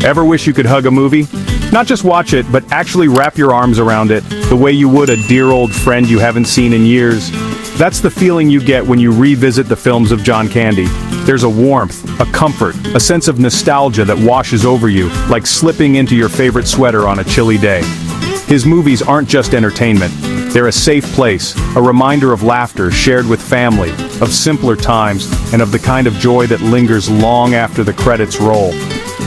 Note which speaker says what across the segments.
Speaker 1: Ever wish you could hug a movie? Not just watch it, but actually wrap your arms around it, the way you would a dear old friend you haven't seen in years. That's the feeling you get when you revisit the films of John Candy. There's a warmth, a comfort, a sense of nostalgia that washes over you, like slipping into your favorite sweater on a chilly day. His movies aren't just entertainment. They're a safe place, a reminder of laughter shared with family, of simpler times, and of the kind of joy that lingers long after the credits roll.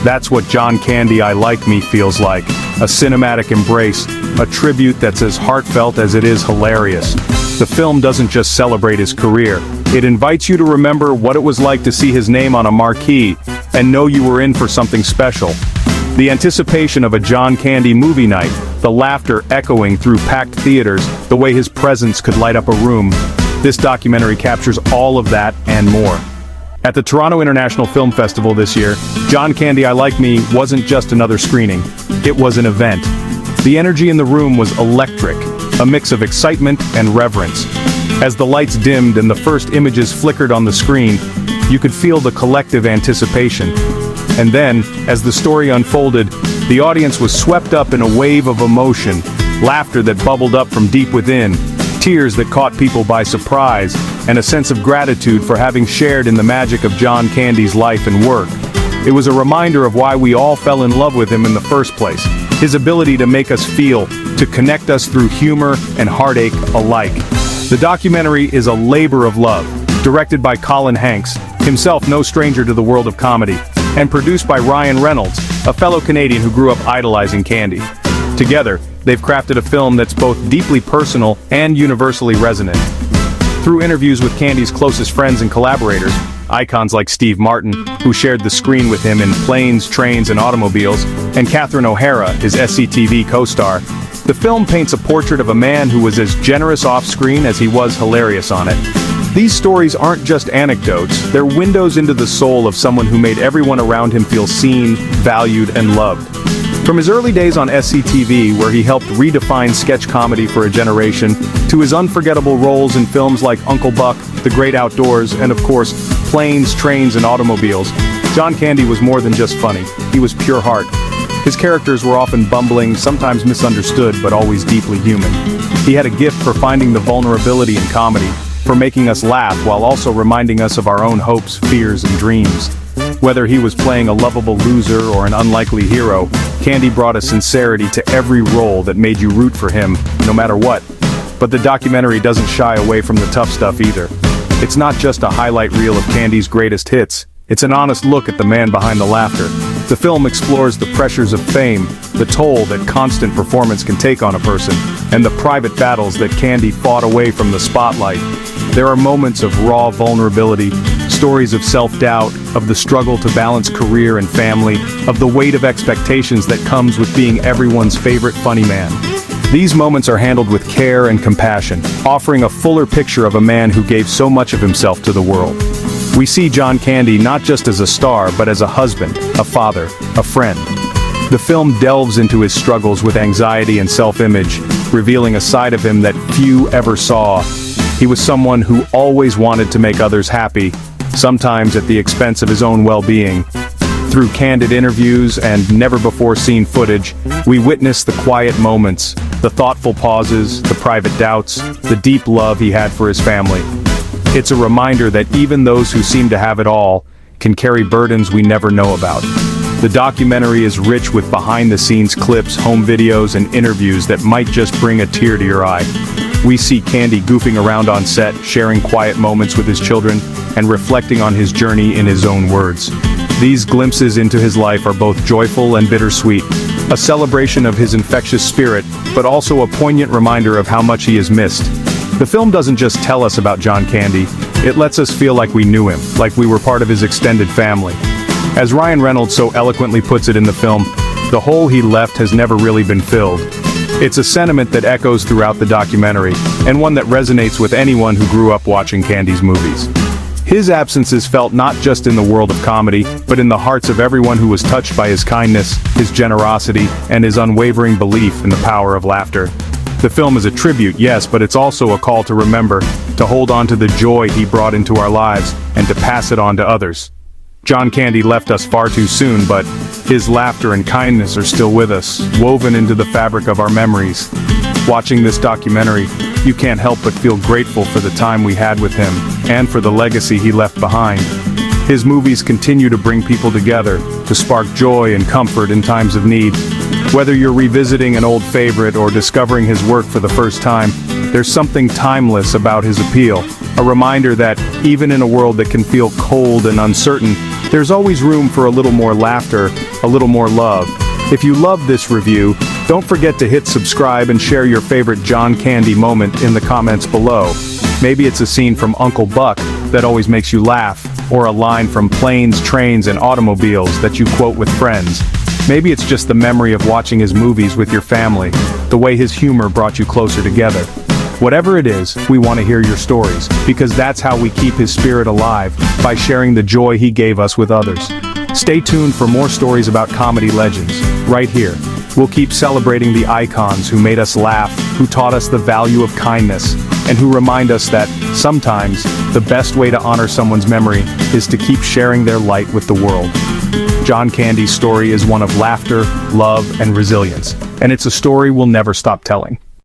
Speaker 1: That's what John Candy I Like Me feels like, a cinematic embrace, a tribute that's as heartfelt as it is hilarious. The film doesn't just celebrate his career, it invites you to remember what it was like to see his name on a marquee, and know you were in for something special. The anticipation of a John Candy movie night, the laughter echoing through packed theaters, the way his presence could light up a room. This documentary captures all of that and more. At the Toronto International Film Festival this year, John Candy I Like Me wasn't just another screening, it was an event. The energy in the room was electric, a mix of excitement and reverence. As the lights dimmed and the first images flickered on the screen, you could feel the collective anticipation. And then, as the story unfolded, the audience was swept up in a wave of emotion, laughter that bubbled up from deep within, tears that caught people by surprise, and a sense of gratitude for having shared in the magic of John Candy's life and work. It was a reminder of why we all fell in love with him in the first place, his ability to make us feel, to connect us through humor and heartache alike. The documentary is a labor of love, directed by Colin Hanks, himself no stranger to the world of comedy, and produced by Ryan Reynolds, a fellow Canadian who grew up idolizing Candy. Together, they've crafted a film that's both deeply personal and universally resonant. Through interviews with Candy's closest friends and collaborators, icons like Steve Martin, who shared the screen with him in Planes, Trains, and Automobiles, and Catherine O'Hara, his SCTV co-star, the film paints a portrait of a man who was as generous off-screen as he was hilarious on it. These stories aren't just anecdotes, they're windows into the soul of someone who made everyone around him feel seen, valued, and loved. From his early days on SCTV, where he helped redefine sketch comedy for a generation, to his unforgettable roles in films like Uncle Buck, The Great Outdoors, and of course, Planes, Trains, and Automobiles, John Candy was more than just funny. He was pure heart. His characters were often bumbling, sometimes misunderstood, but always deeply human. He had a gift for finding the vulnerability in comedy, for making us laugh while also reminding us of our own hopes, fears, and dreams. Whether he was playing a lovable loser or an unlikely hero, Candy brought a sincerity to every role that made you root for him, no matter what. But the documentary doesn't shy away from the tough stuff either. It's not just a highlight reel of Candy's greatest hits, it's an honest look at the man behind the laughter. The film explores the pressures of fame, the toll that constant performance can take on a person, and the private battles that Candy fought away from the spotlight. There are moments of raw vulnerability, stories of self-doubt, of the struggle to balance career and family, of the weight of expectations that comes with being everyone's favorite funny man. These moments are handled with care and compassion, offering a fuller picture of a man who gave so much of himself to the world. We see John Candy not just as a star, but as a husband, a father, a friend. The film delves into his struggles with anxiety and self-image, revealing a side of him that few ever saw. He was someone who always wanted to make others happy, sometimes at the expense of his own well-being. Through candid interviews and never-before-seen footage, we witness the quiet moments, the thoughtful pauses, the private doubts, the deep love he had for his family. It's a reminder that even those who seem to have it all can carry burdens we never know about. The documentary is rich with behind-the-scenes clips, home videos, and interviews that might just bring a tear to your eye. We see Candy goofing around on set, sharing quiet moments with his children, and reflecting on his journey in his own words. These glimpses into his life are both joyful and bittersweet, a celebration of his infectious spirit, but also a poignant reminder of how much he is missed. The film doesn't just tell us about John Candy, it lets us feel like we knew him, like we were part of his extended family. As Ryan Reynolds so eloquently puts it in the film, the hole he left has never really been filled. It's a sentiment that echoes throughout the documentary, and one that resonates with anyone who grew up watching Candy's movies. His absence is felt not just in the world of comedy, but in the hearts of everyone who was touched by his kindness, his generosity, and his unwavering belief in the power of laughter. The film is a tribute, yes, but it's also a call to remember, to hold on to the joy he brought into our lives, and to pass it on to others. John Candy left us far too soon, but his laughter and kindness are still with us, woven into the fabric of our memories. Watching this documentary, you can't help but feel grateful for the time we had with him, and for the legacy he left behind. His movies continue to bring people together, to spark joy and comfort in times of need. Whether you're revisiting an old favorite or discovering his work for the first time, there's something timeless about his appeal. A reminder that, even in a world that can feel cold and uncertain, there's always room for a little more laughter, a little more love. If you love this review, don't forget to hit subscribe and share your favorite John Candy moment in the comments below. Maybe it's a scene from Uncle Buck that always makes you laugh, or a line from Planes, Trains, and Automobiles that you quote with friends. Maybe it's just the memory of watching his movies with your family, the way his humor brought you closer together. Whatever it is, we want to hear your stories, because that's how we keep his spirit alive, by sharing the joy he gave us with others. Stay tuned for more stories about comedy legends, right here. We'll keep celebrating the icons who made us laugh, who taught us the value of kindness, and who remind us that, sometimes, the best way to honor someone's memory is to keep sharing their light with the world. John Candy's story is one of laughter, love, and resilience, and it's a story we'll never stop telling.